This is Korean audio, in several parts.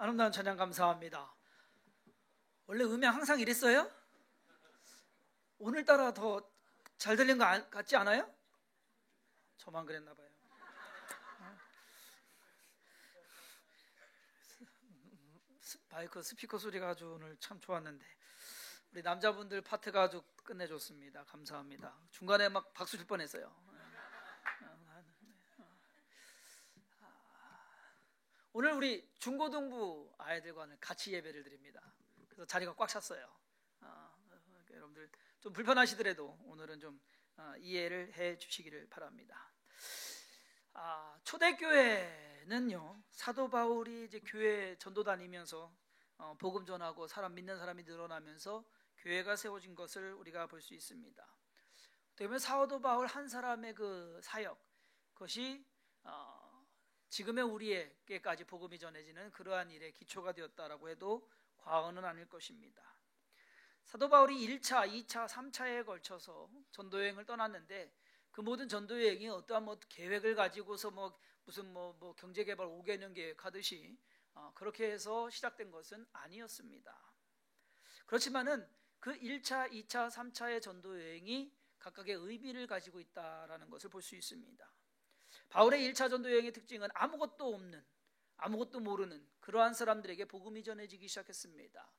아름다운 찬양 감사합니다. 원래 음향 항상 이랬어요? 오늘따라 더 잘 들린 거 같지 않아요? 저만 그랬나 봐요. 마이크 스피커 소리가 아주 오늘 참 좋았는데 우리 남자분들 파트가 아주 끝내줬습니다. 감사합니다. 중간에 막 박수 칠 뻔했어요. 오늘 우리 중고등부 아이들과 같이 예배를 드립니다. 그래서 자리가 꽉 찼어요. 여러분들 좀 불편하시더라도 오늘은 좀 이해를 해 주시기를 바랍니다. 초대교회는요, 사도 바울이 이제 교회 전도 다니면서 복음 전하고 믿는 사람이 늘어나면서 교회가 세워진 것을 우리가 볼 수 있습니다. 그러면 사도 바울 한 사람의 그 사역, 그것이 지금의 우리에게까지 복음이 전해지는 그러한 일의 기초가 되었다라고 해도 과언은 아닐 것입니다. 사도 바울이 1차, 2차, 3차에 걸쳐서 전도여행을 떠났는데 그 모든 전도여행이 어떠한 계획을 가지고서 무슨 경제개발 5개년 계획하듯이 그렇게 해서 시작된 것은 아니었습니다. 그렇지만은 그 1차, 2차, 3차의 전도여행이 각각의 의미를 가지고 있다라는 것을 볼 수 있습니다. 바울의 1차 전도여행의 특징은 아무것도 없는, 아무것도 모르는 그러한 사람들에게 복음이 전해지기 시작했습니다.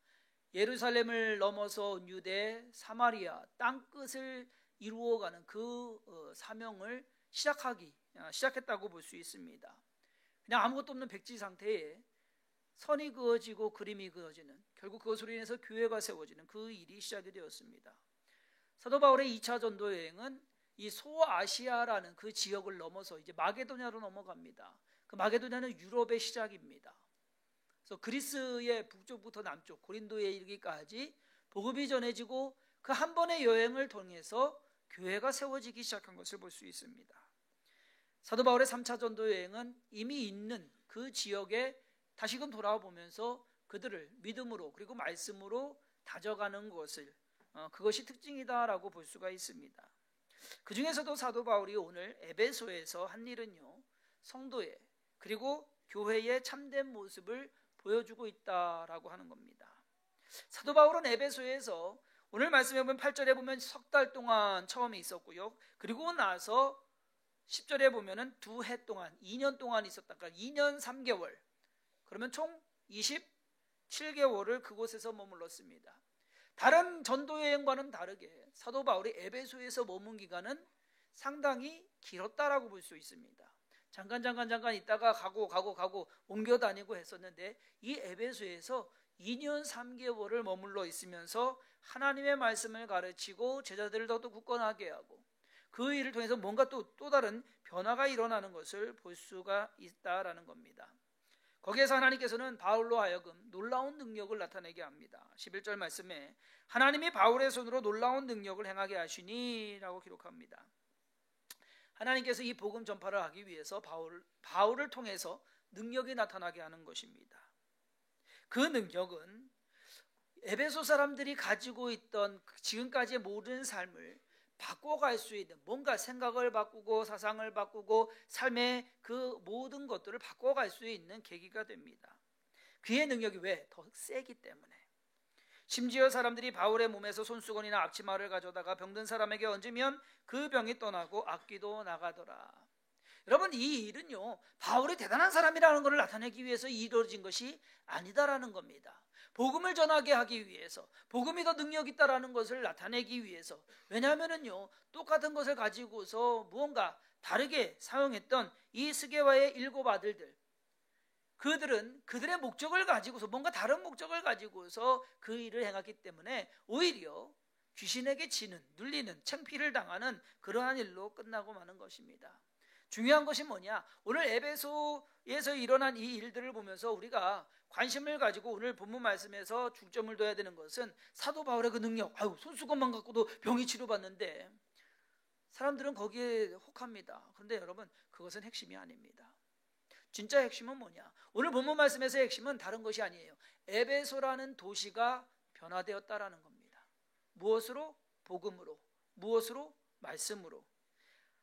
예루살렘을 넘어서 유대, 사마리아, 땅끝을 이루어가는 그 사명을 시작했다고 볼 수 있습니다. 그냥 아무것도 없는 백지 상태에 선이 그어지고 그림이 그어지는, 결국 그것으로 인해서 교회가 세워지는 그 일이 시작이 되었습니다. 사도 바울의 2차 전도 여행은 이 소아시아라는 그 지역을 넘어서 이제 마게도냐로 넘어갑니다. 그 마게도냐는 유럽의 시작입니다. 그래서 그리스의 북쪽부터 남쪽 고린도에 이르기까지 복음이 전해지고 그 한 번의 여행을 통해서 교회가 세워지기 시작한 것을 볼 수 있습니다. 사도 바울의 3차 전도 여행은 이미 있는 그 지역에 다시금 돌아와 보면서 그들을 믿음으로 그리고 말씀으로 다져가는 것을 그것이 특징이다라고 볼 수가 있습니다. 그 중에서도 사도 바울이 오늘 에베소에서 한 일은요, 성도의 그리고 교회의 참된 모습을 보여주고 있다라고 하는 겁니다. 사도 바울은 에베소에서 오늘 말씀해 보면 8절에 보면 석 달 동안 처음에 있었고요, 그리고 나서 10절에 보면은 2해 동안 2년 동안 있었다. 그러니까 2년 3개월, 그러면 총 27개월을 그곳에서 머물렀습니다. 다른 전도여행과는 다르게 사도 바울이 에베소에서 머문 기간은 상당히 길었다라고 볼 수 있습니다. 잠깐 있다가 가고 옮겨 다니고 했었는데 이 에베소에서 2년 3개월을 머물러 있으면서 하나님의 말씀을 가르치고 제자들을 더욱 굳건하게 하고 그 일을 통해서 뭔가 또 다른 변화가 일어나는 것을 볼 수가 있다라는 겁니다. 거기에서 하나님께서는 바울로 하여금 놀라운 능력을 나타내게 합니다. 11절 말씀에 하나님이 바울의 손으로 놀라운 능력을 행하게 하시니 라고 기록합니다. 하나님께서 이 복음 전파를 하기 위해서 바울을 통해서 능력이 나타나게 하는 것입니다. 그 능력은 에베소 사람들이 가지고 있던 지금까지의 모든 삶을 바꿔갈 수 있는, 뭔가 생각을 바꾸고 사상을 바꾸고 삶의 그 모든 것들을 바꿔갈 수 있는 계기가 됩니다. 그의 능력이 왜? 더 세기 때문에. 심지어 사람들이 바울의 몸에서 손수건이나 앞치마를 가져다가 병든 사람에게 얹으면 그 병이 떠나고 악귀도 나가더라. 여러분, 이 일은요, 바울이 대단한 사람이라는 것을 나타내기 위해서 이루어진 것이 아니다라는 겁니다. 복음을 전하게 하기 위해서, 복음이 더 능력 있다라는 것을 나타내기 위해서. 왜냐하면은요, 똑같은 것을 가지고서 무언가 다르게 사용했던 이 스게와의 7 아들들, 그들은 그들의 목적을 가지고서, 뭔가 다른 목적을 가지고서 그 일을 행했기 때문에 오히려 귀신에게 지는, 눌리는, 창피를 당하는 그러한 일로 끝나고 마는 것입니다. 중요한 것이 뭐냐? 오늘 에베소에서 일어난 이 일들을 보면서 우리가 관심을 가지고 오늘 본문 말씀에서 중점을 둬야 되는 것은 사도 바울의 그 능력, 손수건만 갖고도 병이 치료받는데 사람들은 거기에 혹합니다. 그런데 여러분, 그것은 핵심이 아닙니다. 진짜 핵심은 뭐냐? 오늘 본문 말씀에서의 핵심은 다른 것이 아니에요. 에베소라는 도시가 변화되었다라는 겁니다. 무엇으로? 복음으로. 무엇으로? 말씀으로.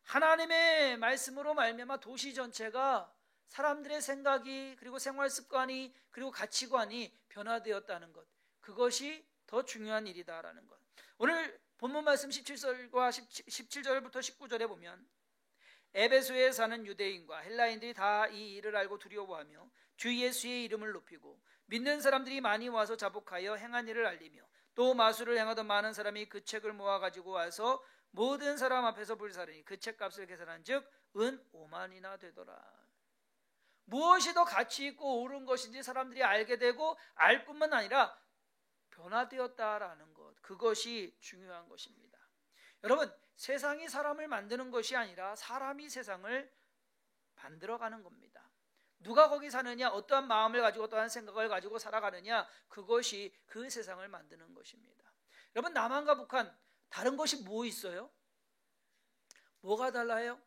하나님의 말씀으로 말미암아 도시 전체가 사람들의 생각이 그리고 생활 습관이 그리고 가치관이 변화되었다는 것, 그것이 더 중요한 일이다라는 것. 오늘 본문 말씀 17절부터 19절에 보면 에베소에 사는 유대인과 헬라인들이 다 이 일을 알고 두려워하며 주 예수의 이름을 높이고 믿는 사람들이 많이 와서 자복하여 행한 일을 알리며 또 마술을 행하던 많은 사람이 그 책을 모아가지고 와서 모든 사람 앞에서 불사르니 그 책값을 계산한 즉 은 5만이나 되더라. 무엇이 더 가치 있고 옳은 것인지 사람들이 알게 되고 알 뿐만 아니라 변화되었다라는 것, 그것이 중요한 것입니다. 여러분, 세상이 사람을 만드는 것이 아니라 사람이 세상을 만들어가는 겁니다. 누가 거기 사느냐, 어떠한 마음을 가지고 어떠한 생각을 가지고 살아가느냐, 그것이 그 세상을 만드는 것입니다. 여러분, 남한과 북한 다른 것이 뭐 있어요? 뭐가 달라요?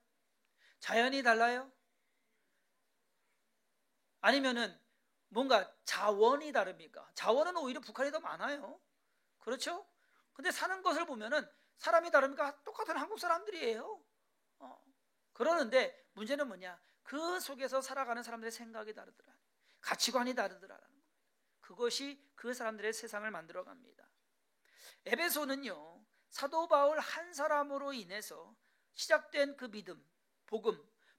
자연이 달라요? 아니면은 뭔가 자원이 다릅니까? 자원은 오히려 북한이 더 많아요. 그렇죠? 근데 사는 것을 보면은 사람이 다릅니까? 똑같은 한국 사람들이에요. 그러는데 문제는 뭐냐? 그 속에서 살아가는 사람들의 생각이 다르더라. 가치관이 다르더라라는 거예요. 그것이 그 사람들의 세상을 만들어 갑니다. 에베소는요, 사도 바울 한 사람으로 인해서 시작된 그 믿음,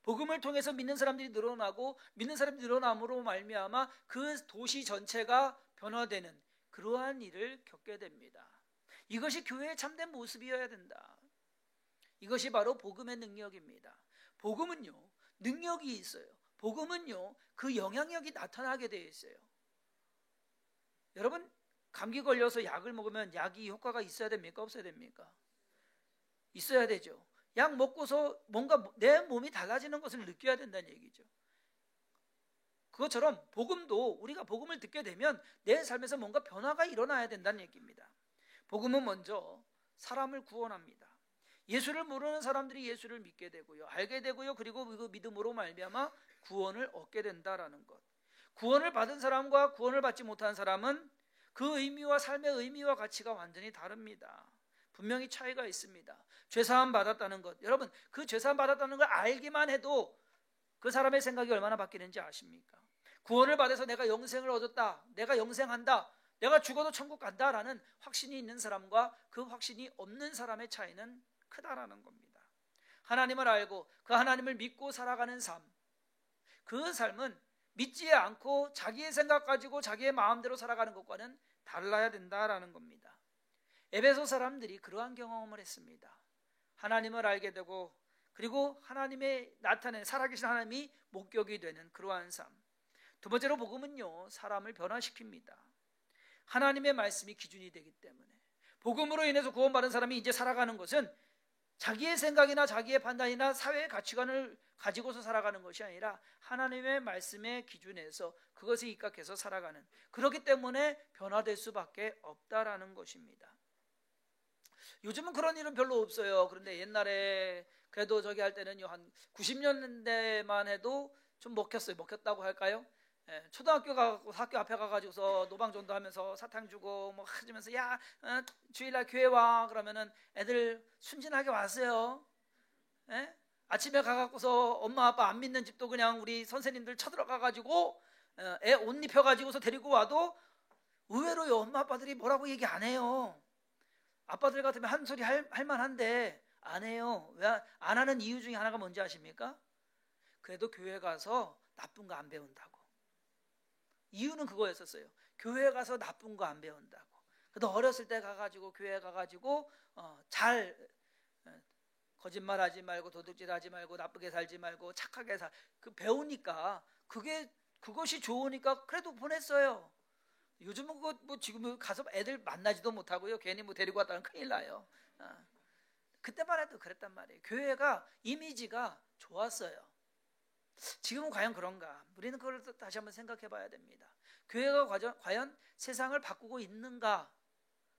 복음을 통해서 믿는 사람들이 늘어나고 믿는 사람들이 늘어남으로 말미암아 그 도시 전체가 변화되는 그러한 일을 겪게 됩니다. 이것이 교회의 참된 모습이어야 된다. 이것이 바로 복음의 능력입니다. 복음은요, 능력이 있어요. 복음은요, 그 영향력이 나타나게 되어 있어요. 여러분, 감기 걸려서 약을 먹으면 약이 효과가 있어야 됩니까? 없어야 됩니까? 있어야 되죠. 약 먹고서 뭔가 내 몸이 달라지는 것을 느껴야 된다는 얘기죠. 그것처럼 복음도 우리가 복음을 듣게 되면 내 삶에서 뭔가 변화가 일어나야 된다는 얘기입니다. 복음은 먼저 사람을 구원합니다. 예수를 모르는 사람들이 예수를 믿게 되고요, 알게 되고요, 그리고 그 믿음으로 말미암아 구원을 얻게 된다라는 것. 구원을 받은 사람과 구원을 받지 못한 사람은 그 의미와 삶의 의미와 가치가 완전히 다릅니다. 분명히 차이가 있습니다. 죄사함 받았다는 것, 여러분, 그 죄사함 받았다는 걸 알기만 해도 그 사람의 생각이 얼마나 바뀌는지 아십니까? 구원을 받아서 내가 영생을 얻었다, 내가 영생한다, 내가 죽어도 천국 간다라는 확신이 있는 사람과 그 확신이 없는 사람의 차이는 크다라는 겁니다. 하나님을 알고 그 하나님을 믿고 살아가는 삶, 그 삶은 믿지 않고 자기의 생각 가지고 자기의 마음대로 살아가는 것과는 달라야 된다라는 겁니다. 에베소 사람들이 그러한 경험을 했습니다. 하나님을 알게 되고 그리고 하나님의 나타낸 살아계신 하나님이 목격이 되는 그러한 삶. 두 번째로 복음은요, 사람을 변화시킵니다. 하나님의 말씀이 기준이 되기 때문에 복음으로 인해서 구원받은 사람이 이제 살아가는 것은 자기의 생각이나 자기의 판단이나 사회의 가치관을 가지고서 살아가는 것이 아니라 하나님의 말씀의 기준에서 그것에 입각해서 살아가는, 그렇기 때문에 변화될 수밖에 없다라는 것입니다. 요즘은 그런 일은 별로 없어요. 그런데 옛날에 그래도 저기 할 때는요, 한 90년대만 해도 좀 먹혔다고 할까요? 초등학교 가고 학교 앞에 가가지고서 노방전도 하면서 사탕 주고 뭐 하면서 야, 주일날 교회 와 그러면은 애들 순진하게 왔어요. 아침에 가갖고서 엄마 아빠 안 믿는 집도 그냥 우리 선생님들 쳐들어가가지고 애 옷 입혀가지고서 데리고 와도 의외로요, 엄마 아빠들이 뭐라고 얘기 안 해요. 아빠들 같으면 한 소리 할 만한데 안 해요. 왜 안 하는 이유 중에 하나가 뭔지 아십니까? 그래도 교회 가서 나쁜 거 안 배운다고. 이유는 그거였었어요. 교회 가서 나쁜 거 안 배운다고. 그래도 어렸을 때 가가지고 교회 가가지고 잘 거짓말하지 말고 도둑질하지 말고 나쁘게 살지 말고 착하게 그 배우니까 그것이 좋으니까 그래도 보냈어요. 요즘은 그거 뭐 지금 가서 애들 만나지도 못하고요. 괜히 뭐 데리고 왔다면 큰일 나요. 그때만 해도 그랬단 말이에요. 교회가 이미지가 좋았어요. 지금은 과연 그런가? 우리는 그걸 다시 한번 생각해 봐야 됩니다. 교회가 과연 세상을 바꾸고 있는가?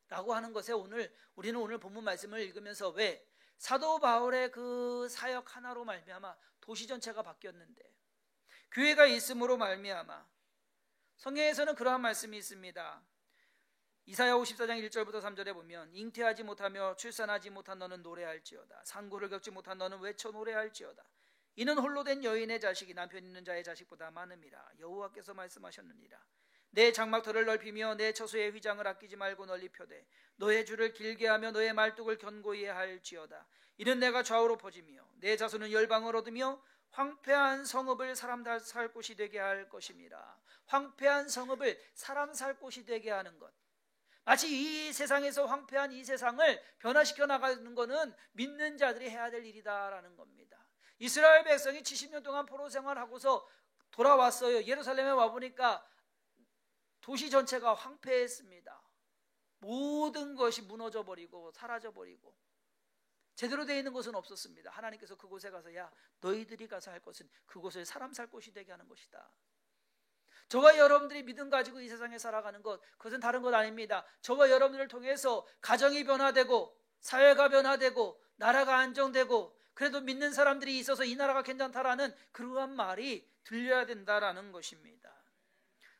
라고 하는 것에 우리는 오늘 본문 말씀을 읽으면서 왜 사도 바울의 그 사역 하나로 말미암아 도시 전체가 바뀌었는데, 교회가 있음으로 말미암아 성경에서는 그러한 말씀이 있습니다. 이사야 54장 1절부터 3절에 보면 잉태하지 못하며 출산하지 못한 너는 노래할지어다. 상고를 겪지 못한 너는 외쳐 노래할지어다. 이는 홀로 된 여인의 자식이 남편 있는 자의 자식보다 많음이라. 여호와께서 말씀하셨느니라. 내 장막터를 넓히며 내 처소의 휘장을 아끼지 말고 널리 펴되 너의 줄을 길게 하며 너의 말뚝을 견고히 할지어다. 이는 내가 좌우로 퍼지며 내 자손은 열방을 얻으며 황폐한 성읍을 사람 살 곳이 되게 할 것임이라. 황폐한 성읍을 사람 살 곳이 되게 하는 것, 마치 이 세상에서 황폐한 이 세상을 변화시켜 나가는 것은 믿는 자들이 해야 될 일이다라는 겁니다. 이스라엘 백성이 70년 동안 포로 생활하고서 돌아왔어요. 예루살렘에 와보니까 도시 전체가 황폐했습니다. 모든 것이 무너져버리고 사라져버리고 제대로 되어 있는 곳은 없었습니다. 하나님께서 그곳에 가서 야, 너희들이 가서 할 것은 그곳을 사람 살 곳이 되게 하는 것이다. 저와 여러분들이 믿음 가지고 이 세상에 살아가는 것, 그것은 다른 것 아닙니다. 저와 여러분들을 통해서 가정이 변화되고 사회가 변화되고 나라가 안정되고 그래도 믿는 사람들이 있어서 이 나라가 괜찮다라는 그러한 말이 들려야 된다라는 것입니다.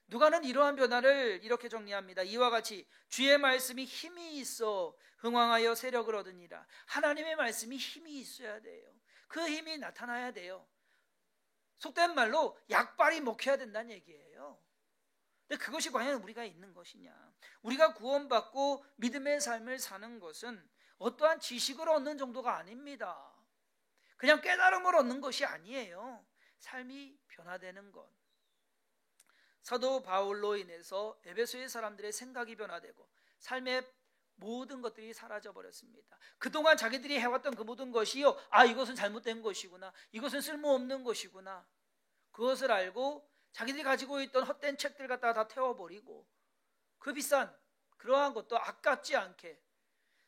누가는 이러한 변화를 이렇게 정리합니다. 이와 같이 주의 말씀이 힘이 있어 흥왕하여 세력을 얻으니라. 하나님의 말씀이 힘이 있어야 돼요. 그 힘이 나타나야 돼요. 속된 말로 약발이 먹혀야 된다는 얘기예요. 근데 그것이 과연 우리가 있는 것이냐? 우리가 구원받고 믿음의 삶을 사는 것은 어떠한 지식을 얻는 정도가 아닙니다. 그냥 깨달음을 얻는 것이 아니에요. 삶이 변화되는 것. 사도 바울로 인해서 에베소의 사람들의 생각이 변화되고 삶의 모든 것들이 사라져 버렸습니다. 그동안 자기들이 해왔던 그 모든 것이요, 이것은 잘못된 것이구나, 이것은 쓸모없는 것이구나, 그것을 알고 자기들이 가지고 있던 헛된 책들 갖다가 다 태워버리고 그 비싼 그러한 것도 아깝지 않게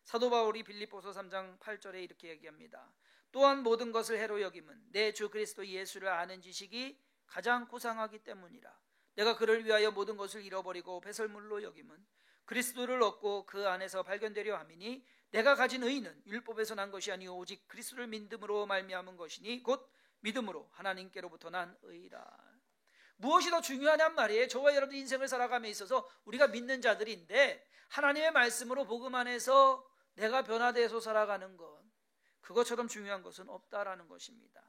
사도 바울이 빌립보서 3장 8절에 이렇게 얘기합니다. 또한 모든 것을 해로 여김은 내 주 그리스도 예수를 아는 지식이 가장 고상하기 때문이라. 내가 그를 위하여 모든 것을 잃어버리고 배설물로 여김은 그리스도를 얻고 그 안에서 발견되려 함이니 내가 가진 의는 율법에서 난 것이 아니오 오직 그리스도를 믿음으로 말미암은 것이니 곧 믿음으로 하나님께로부터 난 의라. 무엇이 더 중요하냔 말이에요. 저와 여러분들 인생을 살아감에 있어서 우리가 믿는 자들인데 하나님의 말씀으로 복음 안에서 내가 변화되어서 살아가는 것, 그것처럼 중요한 것은 없다라는 것입니다.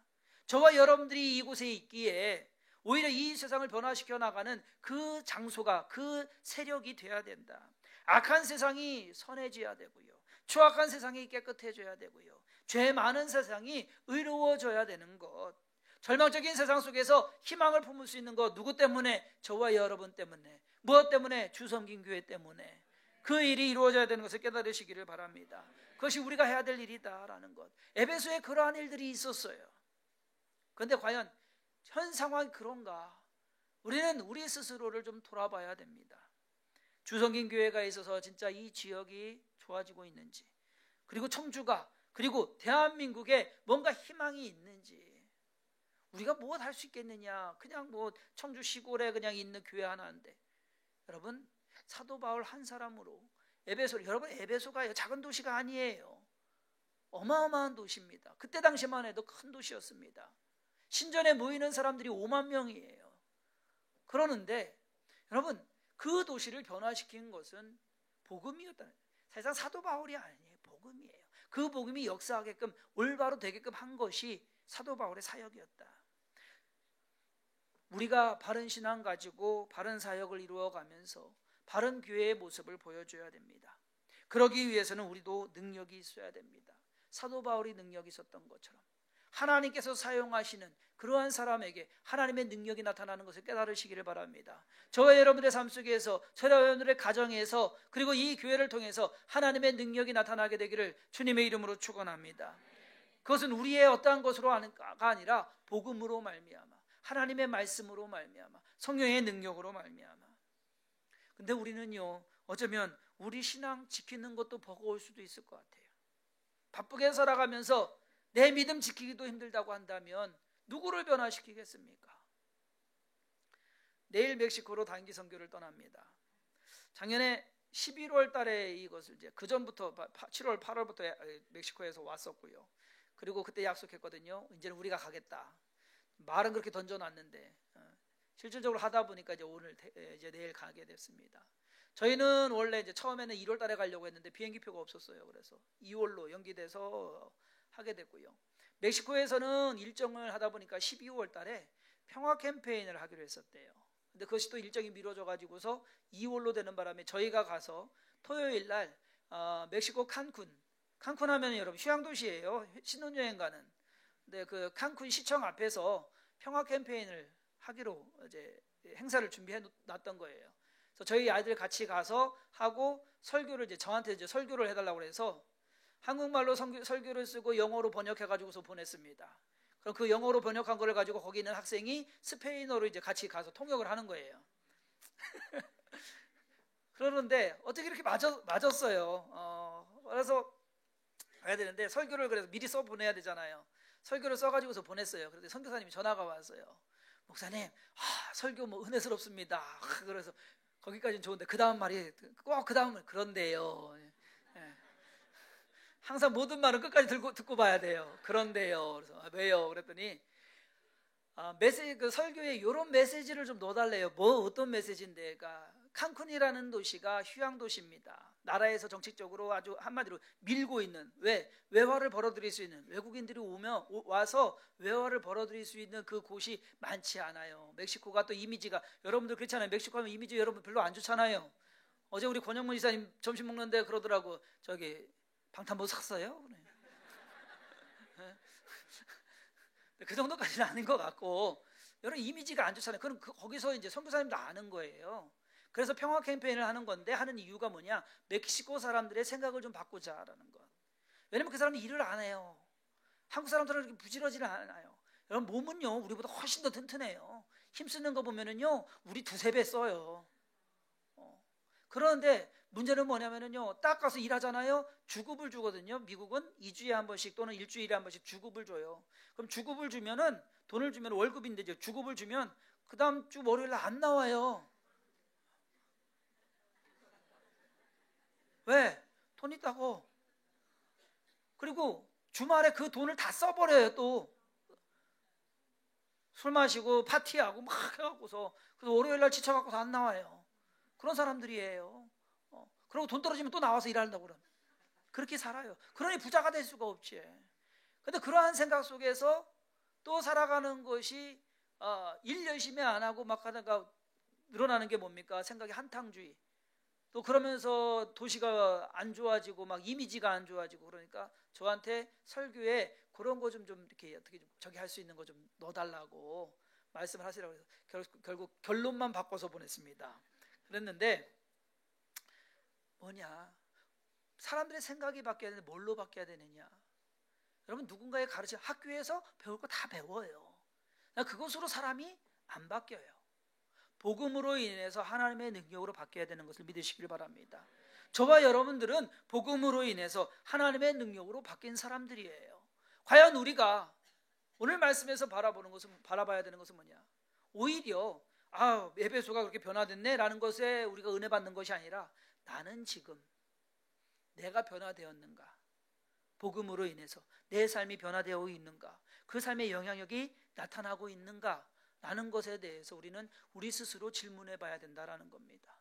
저와 여러분들이 이곳에 있기에 오히려 이 세상을 변화시켜 나가는 그 장소가, 그 세력이 돼야 된다. 악한 세상이 선해져야 되고요, 추악한 세상이 깨끗해져야 되고요, 죄 많은 세상이 의로워져야 되는 것, 절망적인 세상 속에서 희망을 품을 수 있는 것, 누구 때문에? 저와 여러분 때문에. 무엇 때문에? 주섬긴 교회 때문에. 그 일이 이루어져야 되는 것을 깨달으시기를 바랍니다. 그것이 우리가 해야 될 일이다라는 것. 에베소에 그러한 일들이 있었어요. 그런데 과연 현 상황이 그런가? 우리는 우리 스스로를 좀 돌아봐야 됩니다. 주섬긴 교회가 있어서 진짜 이 지역이 좋아지고 있는지, 그리고 청주가, 그리고 대한민국에 뭔가 희망이 있는지, 우리가 무엇 할 수 있겠느냐? 그냥 청주 시골에 그냥 있는 교회 하나인데, 여러분 사도 바울 한 사람으로 여러분 에베소가 작은 도시가 아니에요. 어마어마한 도시입니다. 그때 당시만 해도 큰 도시였습니다. 신전에 모이는 사람들이 5만 명이에요. 그러는데 여러분 그 도시를 변화시킨 것은 복음이었다는, 사실상 사도 바울이 아니에요. 복음이에요. 그 복음이 역사하게끔 올바로 되게끔 한 것이 사도 바울의 사역이었다. 우리가 바른 신앙 가지고 바른 사역을 이루어가면서 바른 교회의 모습을 보여줘야 됩니다. 그러기 위해서는 우리도 능력이 있어야 됩니다. 사도 바울이 능력이 있었던 것처럼 하나님께서 사용하시는 그러한 사람에게 하나님의 능력이 나타나는 것을 깨달으시기를 바랍니다. 저와 여러분들의 삶 속에서, 저와 여러분들의 가정에서, 그리고 이 교회를 통해서 하나님의 능력이 나타나게 되기를 주님의 이름으로 축원합니다. 그것은 우리의 어떠한 것으로가 아니라 복음으로 말미암아, 하나님의 말씀으로 말미암아, 성령의 능력으로 말미암아. 근데 우리는요, 어쩌면 우리 신앙 지키는 것도 버거울 수도 있을 것 같아요. 바쁘게 살아가면서 내 믿음 지키기도 힘들다고 한다면 누구를 변화시키겠습니까? 내일 멕시코로 단기 선교를 떠납니다. 작년에 11월 달에 이것을 이제 그 전부터 7월 8월부터 멕시코에서 왔었고요. 그리고 그때 약속했거든요. 이제는 우리가 가겠다. 말은 그렇게 던져놨는데 실질적으로 하다 보니까 이제 내일 가게 됐습니다. 저희는 원래 이제 처음에는 1월 달에 가려고 했는데 비행기표가 없었어요. 그래서 2월로 연기돼서 하게 됐고요. 멕시코에서는 일정을 하다 보니까 12월 달에 평화 캠페인을 하기로 했었대요. 근데 그것이 또 일정이 미뤄져 가지고서 2월로 되는 바람에 저희가 가서 토요일 날 멕시코 칸쿤 하면 여러분 휴양 도시예요. 신혼여행 가는. 근데 그 칸쿤 시청 앞에서 평화 캠페인을 하기로 이제 행사를 준비해 놨던 거예요. 그래서 저희 아이들 같이 가서 하고 설교를 이제 저한테 이제 설교를 해달라고 해서 한국말로 설교를 쓰고 영어로 번역해 가지고서 보냈습니다. 그럼 그 영어로 번역한 거를 가지고 거기 있는 학생이 스페인어로 이제 같이 가서 통역을 하는 거예요. 그러는데 어떻게 이렇게 맞았어요. 그래서 가야 되는데 설교를 그래서 미리 써 보내야 되잖아요. 설교를 써가지고서 보냈어요. 그런데 선교사님이 전화가 왔어요. 목사님, 설교 뭐 은혜스럽습니다. 그래서 거기까지는 좋은데 그 다음 말이 꼭 그 다음은 그런데요. 예. 항상 모든 말은 끝까지 듣고 봐야 돼요. 그런데요. 그래서 왜요? 그랬더니 메시지 그 설교에 이런 메시지를 좀 넣어달래요. 뭐 어떤 메시지인데, 그러니까 칸쿤이라는 도시가 휴양 도시입니다. 나라에서 정책적으로 아주 한마디로 밀고 있는 외화를 벌어들일 수 있는 외국인들이 와서 외화를 벌어들일 수 있는 그 곳이 많지 않아요. 멕시코가 또 이미지가 여러분들 그렇잖아요. 멕시코 하면 이미지 여러분 별로 안 좋잖아요. 어제 우리 권영문 이사님 점심 먹는데 그러더라고. 저기 방탄복 샀어요? 그 정도까지는 아닌 것 같고 여러분 이미지가 안 좋잖아요. 그럼 거기서 이제 선교사님도 아는 거예요. 그래서 평화 캠페인을 하는 건데 하는 이유가 뭐냐? 멕시코 사람들의 생각을 좀 바꾸자라는 것. 왜냐면 그 사람은 일을 안 해요. 한국 사람들은 이렇게 부지런하지는 않아요. 여러분 몸은요 우리보다 훨씬 더 튼튼해요. 힘쓰는 거 보면은요 우리 2-3배 써요. 그런데 문제는 뭐냐면은요 딱 가서 일하잖아요. 주급을 주거든요. 미국은 2주에 한 번씩 또는 일주일에 한 번씩 주급을 줘요. 그럼 주급을 주면은 돈을 주면 월급인데 이제 주급을 주면 그 다음 주 월요일 날 안 나와요. 왜? 돈 있다고. 그리고 주말에 그 돈을 다 써버려요. 또 술 마시고 파티하고 막 해갖고서 그래서 월요일 날 지쳐갖고서 안 나와요. 그런 사람들이에요. 그리고 돈 떨어지면 또 나와서 일한다고 그러면 그렇게 살아요. 그러니 부자가 될 수가 없지. 근데 그러한 생각 속에서 또 살아가는 것이 일 열심히 안 하고 막 하다가 늘어나는 게 뭡니까? 생각이 한탕주의. 또 그러면서 도시가 안 좋아지고 막 이미지가 안 좋아지고 그러니까 저한테 설교에 그런 거 좀 이렇게 어떻게 좀 저기 할 수 있는 거 좀 넣어달라고 말씀을 하시라고 해서 결국 결론만 바꿔서 보냈습니다. 그랬는데 뭐냐? 사람들의 생각이 바뀌어야 되는데 뭘로 바뀌어야 되느냐? 여러분 누군가의 가르침 학교에서 배울 거 다 배워요. 그것으로 사람이 안 바뀌어요. 복음으로 인해서 하나님의 능력으로 바뀌어야 되는 것을 믿으시길 바랍니다. 저와 여러분들은 복음으로 인해서 하나님의 능력으로 바뀐 사람들이에요. 과연 우리가 오늘 말씀에서 바라봐야 되는 것은 뭐냐? 오히려 에베소가 그렇게 변화됐네 라는 것에 우리가 은혜 받는 것이 아니라 나는 지금 내가 변화되었는가? 복음으로 인해서 내 삶이 변화되어 있는가? 그 삶의 영향력이 나타나고 있는가? 라는 것에 대해서 우리는 우리 스스로 질문해 봐야 된다라는 겁니다.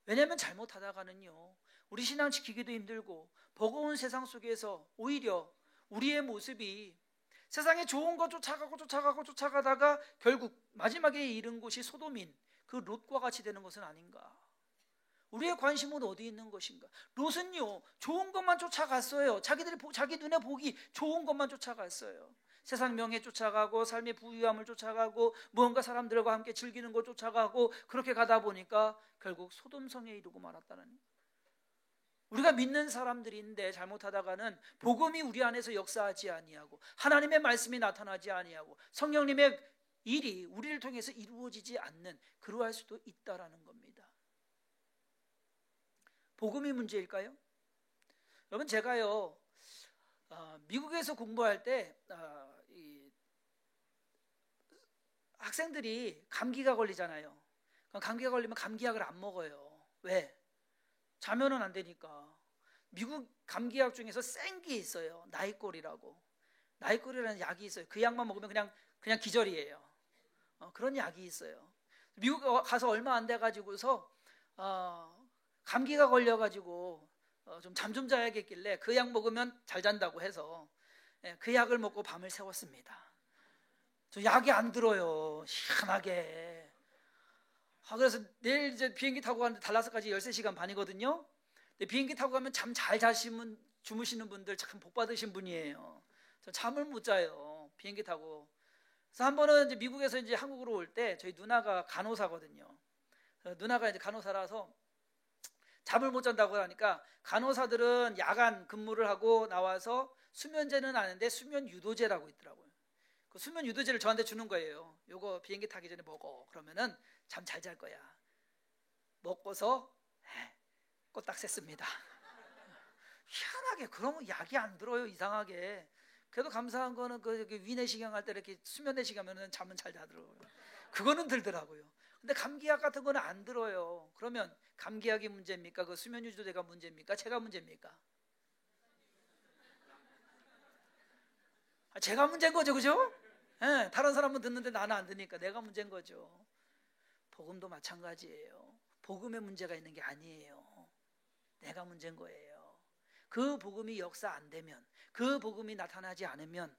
왜냐하면 잘못하다가는요 우리 신앙 지키기도 힘들고 버거운 세상 속에서 오히려 우리의 모습이 세상에 좋은 거 쫓아가다가 결국 마지막에 이른 곳이 소돔인 그 롯과 같이 되는 것은 아닌가? 우리의 관심은 어디 있는 것인가? 롯은요 좋은 것만 쫓아갔어요. 자기 눈에 보기 좋은 것만 쫓아갔어요. 세상 명예 쫓아가고 삶의 부유함을 쫓아가고 무언가 사람들과 함께 즐기는 걸 쫓아가고 그렇게 가다 보니까 결국 소돔성에 이르고 말았다는. 우리가 믿는 사람들인데 잘못하다가는 복음이 우리 안에서 역사하지 아니하고 하나님의 말씀이 나타나지 아니하고 성령님의 일이 우리를 통해서 이루어지지 않는 그러할 수도 있다라는 겁니다. 복음이 문제일까요? 여러분 제가요 미국에서 공부할 때 학생들이 감기가 걸리잖아요. 감기가 걸리면 감기약을 안 먹어요. 왜? 자면은 안 되니까. 미국 감기약 중에서 센 게 있어요. 나이꼴이라고. 나이꼴이라는 약이 있어요. 그 약만 먹으면 그냥 기절이에요. 그런 약이 있어요. 미국 가서 얼마 안 돼가지고서 감기가 걸려가지고 좀 잠 좀 자야겠길래 그 약 먹으면 잘 잔다고 해서 그 약을 먹고 밤을 새웠습니다. 저 약이 안 들어요. 희한하게. 그래서 내일 이제 비행기 타고 가는데 달라스까지 13시간 반이거든요. 근데 비행기 타고 가면 잠 잘 주무시는 분들 참 복 받으신 분이에요. 저 잠을 못 자요. 비행기 타고. 그래서 한 번은 이제 미국에서 이제 한국으로 올 때 저희 누나가 간호사거든요. 누나가 이제 간호사라서 잠을 못 잔다고 하니까 간호사들은 야간 근무를 하고 나와서 수면제는 아는데 수면 유도제라고 있더라고요. 그 수면 유도제를 저한테 주는 거예요. 요거 비행기 타기 전에 먹어. 그러면은 잠 잘 잘 거야. 먹고서 꼬딱 샜습니다. 희한하게 그러면 약이 안 들어요. 이상하게. 그래도 감사한 거는 그 위내시경 할 때 이렇게 수면 내시경하면은 잠은 잘 자더라고요. 그거는 들더라고요. 근데 감기약 같은 거는 안 들어요. 그러면 감기약이 문제입니까? 그 수면 유도제가 문제입니까? 제가 문제입니까? 제가 문제인 거죠, 그죠? 네, 다른 사람은 듣는데 나는 안 듣니까 내가 문제인 거죠. 복음도 마찬가지예요. 복음에 문제가 있는 게 아니에요. 내가 문제인 거예요. 그 복음이 역사 안 되면, 그 복음이 나타나지 않으면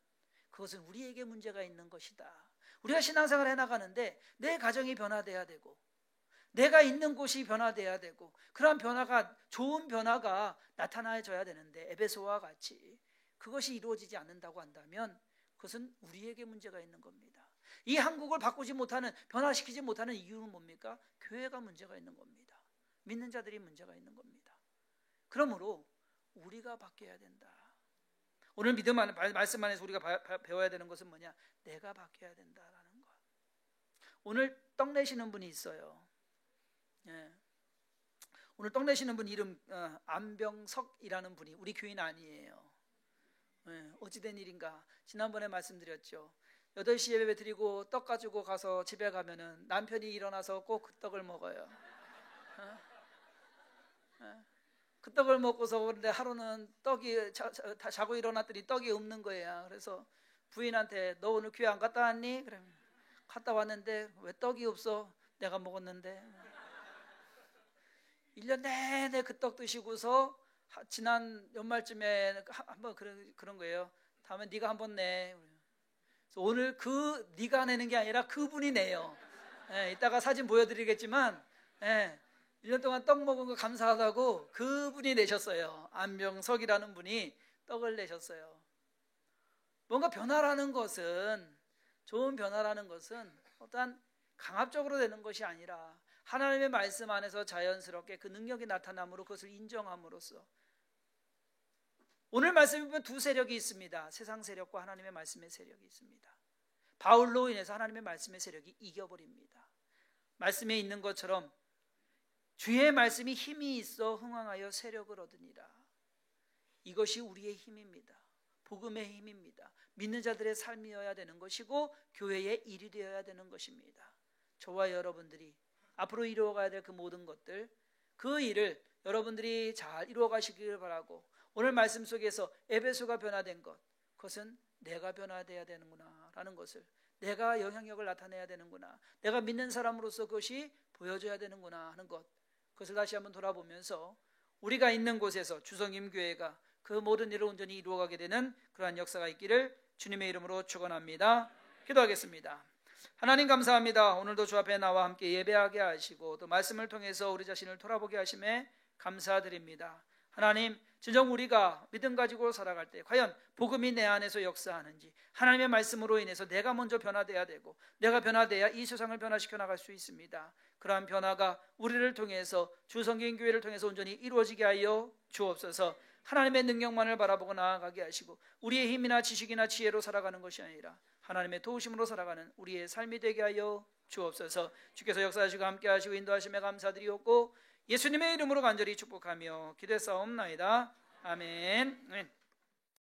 그것은 우리에게 문제가 있는 것이다. 우리가 신앙생활을 해나가는데 내 가정이 변화돼야 되고 내가 있는 곳이 변화돼야 되고 그러한 변화가, 좋은 변화가 나타나줘야 되는데 에베소와 같이 그것이 이루어지지 않는다고 한다면 그것은 우리에게 문제가 있는 겁니다. 이 한국을 바꾸지 못하는, 변화시키지 못하는 이유는 뭡니까? 교회가 문제가 있는 겁니다. 믿는 자들이 문제가 있는 겁니다. 그러므로 우리가 바뀌어야 된다. 오늘 믿음 말씀 안에서 우리가 배워야 되는 것은 뭐냐? 내가 바뀌어야 된다라는 것. 오늘 떡 내시는 분이 있어요. 예. 오늘 떡 내시는 분 이름 안병석이라는 분이 우리 교인 아니에요. 예. 어찌된 일인가? 지난번에 말씀드렸죠. 8시 예배 드리고 떡 가지고 가서 집에 가면은 남편이 일어나서 꼭 그 떡을 먹어요. 그 떡을 먹고서 그런데 하루는 떡이 자고 일어났더니 떡이 없는 거예요. 그래서 부인한테 너 오늘 교회 안 갔다 왔니? 그러면 갔다 왔는데 왜 떡이 없어? 내가 먹었는데. 1년 내내 그 떡 드시고서 지난 연말쯤에 한번 그런 거예요. 다음에 네가 한번 내. 그래서 오늘 그 네가 내는 게 아니라 그분이 내요. 예, 이따가 사진 보여드리겠지만 1년 동안 떡 먹은 거 감사하다고 그분이 내셨어요. 안병석이라는 분이 떡을 내셨어요. 뭔가 변화라는 것은, 좋은 변화라는 것은 어떠한 강압적으로 되는 것이 아니라 하나님의 말씀 안에서 자연스럽게 그 능력이 나타남으로 그것을 인정함으로써, 오늘 말씀에 보면 두 세력이 있습니다. 세상 세력과 하나님의 말씀의 세력이 있습니다. 바울로 인해서 하나님의 말씀의 세력이 이겨버립니다. 말씀에 있는 것처럼 주의 말씀이 힘이 있어 흥왕하여 세력을 얻으니라. 이것이 우리의 힘입니다. 복음의 힘입니다. 믿는 자들의 삶이어야 되는 것이고 교회의 일이 되어야 되는 것입니다. 저와 여러분들이 앞으로 이루어가야 될 그 모든 것들, 그 일을 여러분들이 잘 이루어가시기를 바라고, 오늘 말씀 속에서 에베소가 변화된 것, 그것은 내가 변화되어야 되는구나 라는 것을, 내가 영향력을 나타내야 되는구나, 내가 믿는 사람으로서 그것이 보여져야 되는구나 하는 것, 그것을 다시 한번 돌아보면서 우리가 있는 곳에서 주성임교회가 그 모든 일을 온전히 이루어가게 되는 그러한 역사가 있기를 주님의 이름으로 축원합니다. 기도하겠습니다. 하나님 감사합니다. 오늘도 주 앞에 나와 함께 예배하게 하시고 또 말씀을 통해서 우리 자신을 돌아보게 하심에 감사드립니다. 하나님, 진정 우리가 믿음 가지고 살아갈 때 과연 복음이 내 안에서 역사하는지, 하나님의 말씀으로 인해서 내가 먼저 변화돼야 되고 내가 변화돼야 이 세상을 변화시켜 나갈 수 있습니다. 그러한 변화가 우리를 통해서 주성경교회를 통해서 온전히 이루어지게 하여 주옵소서. 하나님의 능력만을 바라보고 나아가게 하시고 우리의 힘이나 지식이나 지혜로 살아가는 것이 아니라 하나님의 도우심으로 살아가는 우리의 삶이 되게 하여 주옵소서. 주께서 역사하시고 함께 하시고 인도하심에 감사드리옵고 예수님의 이름으로 간절히 축복하며 기도했사옵나이다. 아멘.